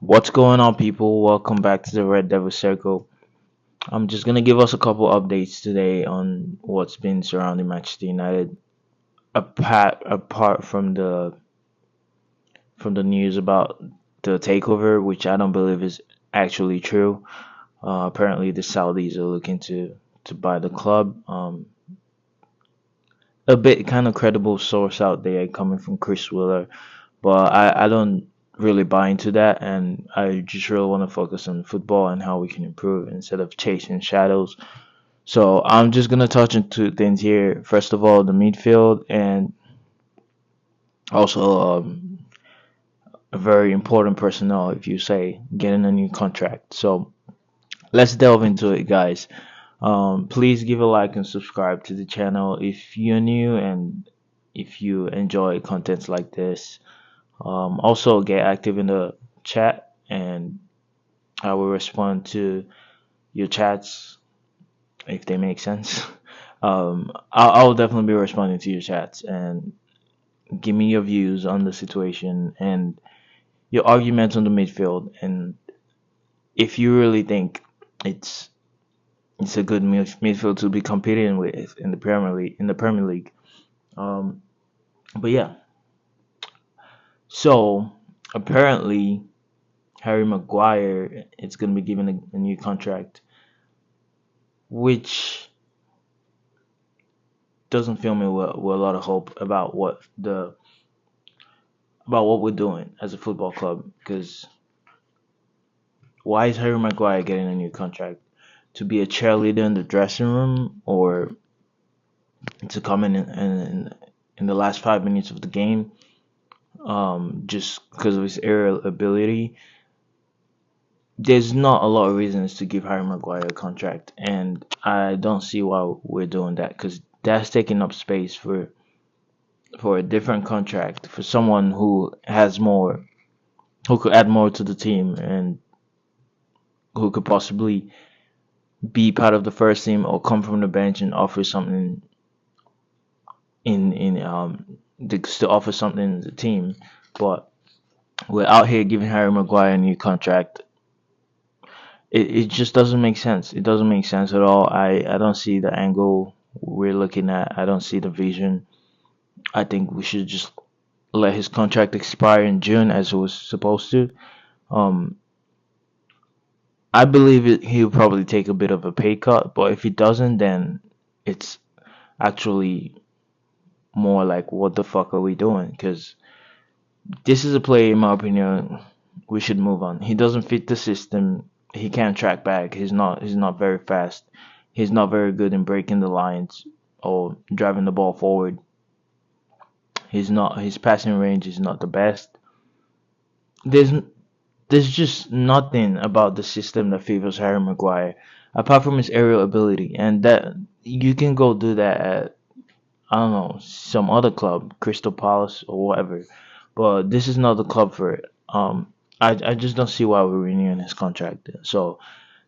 What's going on, people? Welcome back to the Red Devil Circle. I'm just gonna give us a couple updates today on what's been surrounding Manchester United. Apart from the news about the takeover, which I don't believe is actually true. Apparently, the Saudis are looking to buy the club. A bit kind of credible source out there coming from Chris Wheeler, but I don't really buy into that, and I just really want to focus on football and how we can improve instead of chasing shadows. So I'm just gonna touch on two things here. First of all, the midfield, and also a very important personnel, if you say, getting a new contract. So let's delve into it, guys. Please give a like and subscribe to the channel if you're new and if you enjoy contents like this. Also, get active in the chat, and I will respond to your chats if they make sense. I'll definitely be responding to your chats and give me your views on the situation and your arguments on the midfield. And if you really think it's it's a good midfield to be competing with in the Premier League. Um, but yeah, so apparently Harry Maguire is going to be given a new contract, which doesn't fill me with a lot of hope about what we're doing as a football club. Because why is Harry Maguire getting a new contract? To be a cheerleader in the dressing room, or to come in the last 5 minutes of the game, just because of his aerial ability? There's not a lot of reasons to give Harry Maguire a contract, and I don't see why we're doing that, because that's taking up space for a different contract for someone who could add more to the team, and who could possibly be part of the first team or come from the bench and offer something to offer something in the team. But we're out here giving Harry Maguire a new contract. It just doesn't make sense. It doesn't make sense at all. I don't see the angle we're looking at. I don't see the vision. I think we should just let his contract expire in June as it was supposed to. Um, I believe he'll probably take a bit of a pay cut, but if he doesn't, then it's actually more like, what the fuck are we doing? Because this is a player, in my opinion, we should move on. He doesn't fit the system. He can't track back. He's not very fast. He's not very good in breaking the lines or driving the ball forward. His passing range is not the best. There's there's just nothing about the system that favors Harry Maguire apart from his aerial ability, and that you can go do that at, I don't know, some other club, Crystal Palace or whatever. But this is not the club for it. I just don't see why we're renewing his contract. So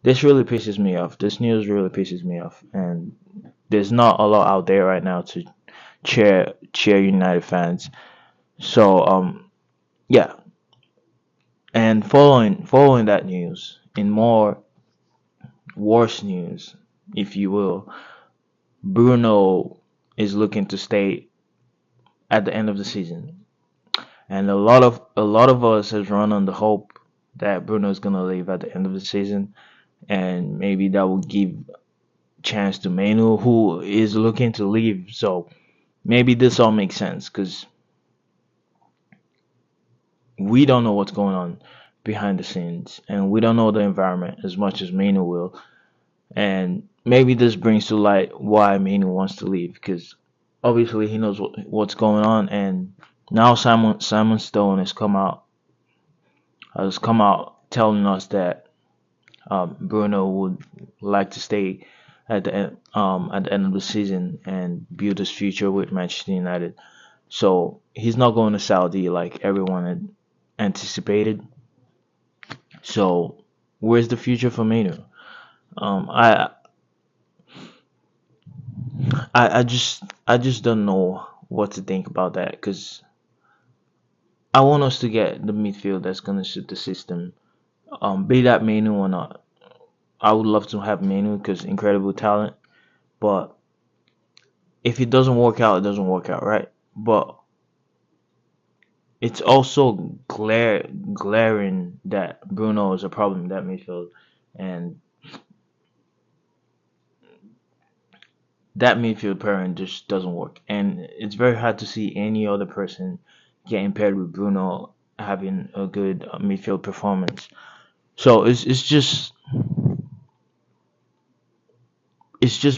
this really pisses me off. This news really pisses me off, and there's not a lot out there right now to cheer United fans. So yeah, and following that news, in more worse news, if you will, Bruno is looking to stay at the end of the season. And a lot of us has run on the hope that Bruno is gonna leave at the end of the season, and maybe that will give chance to Manu, who is looking to leave. So maybe this all makes sense, because we don't know what's going on behind the scenes, and we don't know the environment as much as Manu will. And maybe this brings to light why Manu wants to leave, because obviously he knows what's going on, and now Simon Stone has come out telling us that Bruno would like to stay at the end of the season and build his future with Manchester United. So he's not going to Saudi like everyone had anticipated. So where's the future for Manu? Um, I I just don't know what to think about that, because I want us to get the midfield that's gonna suit the system. Be that Manu or not. I would love to have Manu because incredible talent. But if it doesn't work out, it doesn't work out, right? But it's also glaring that Bruno is a problem in that midfield, and that midfield pairing just doesn't work. And it's very hard to see any other person getting paired with Bruno having a good midfield performance. So it's just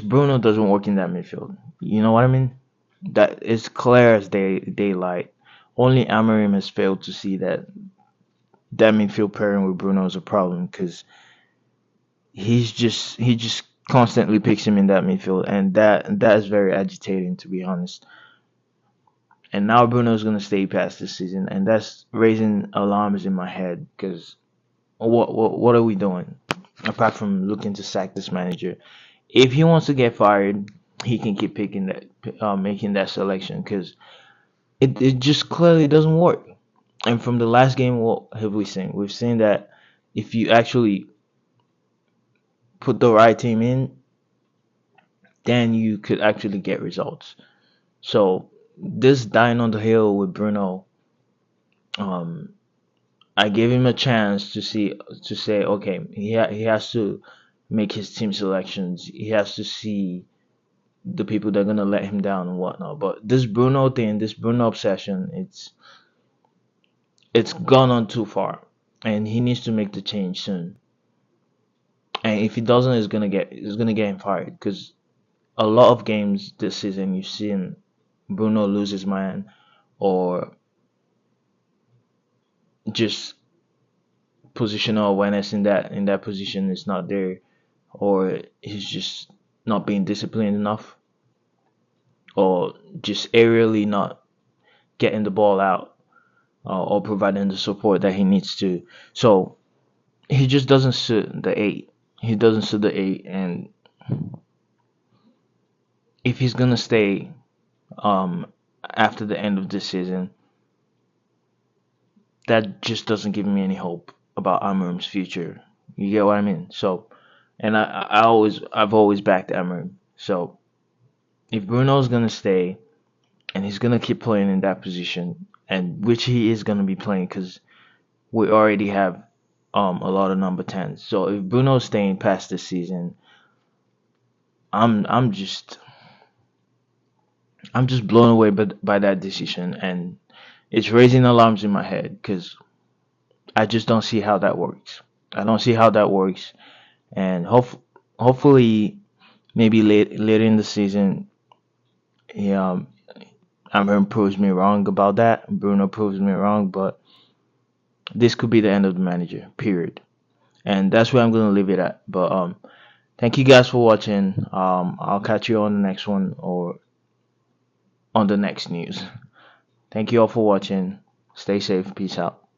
Bruno doesn't work in that midfield. You know what I mean? That is clear as daylight. Only Amorim has failed to see that midfield pairing with Bruno is a problem because he just constantly picks him in that midfield, and that is very agitating, to be honest. And now Bruno's gonna stay past this season, and that's raising alarms in my head because what are we doing apart from looking to sack this manager? If he wants to get fired, he can keep picking that, making that selection because it just clearly doesn't work. And from the last game, what have we seen? We've seen that if you actually put the right team in, then you could actually get results. So this dying on the hill with Bruno, um, I gave him a chance to say, okay, he has to make his team selections. He has to see the people that are gonna let him down and whatnot. But this Bruno thing, this Bruno obsession, it's gone on too far, and he needs to make the change soon. And if he doesn't, it's gonna get him fired because a lot of games this season you've seen Bruno lose his mind or just positional awareness in that position is not there, or he's just not being disciplined enough, or just aerially not getting the ball out, or providing the support that he needs to. So he just doesn't suit the eight. He doesn't suit the eight, and if he's gonna stay um after the end of this season, that just doesn't give me any hope about Amorim's future. You get what I mean? So, and I've always backed Amorim. So if Bruno's gonna stay and he's gonna keep playing in that position, and which he is gonna be playing because we already have a lot of number 10s. So if Bruno's staying past this season, I'm just I'm just blown away by that decision, and it's raising alarms in my head because I just don't see how that works. I don't see how that works, and hopefully maybe later in the season, he, Amarin proves me wrong about that. Bruno proves me wrong, but this could be the end of the manager. Period. And that's where I'm gonna leave it at. But thank you guys for watching. I'll catch you on the next one or on the next news. Thank you all for watching. Stay safe. Peace out.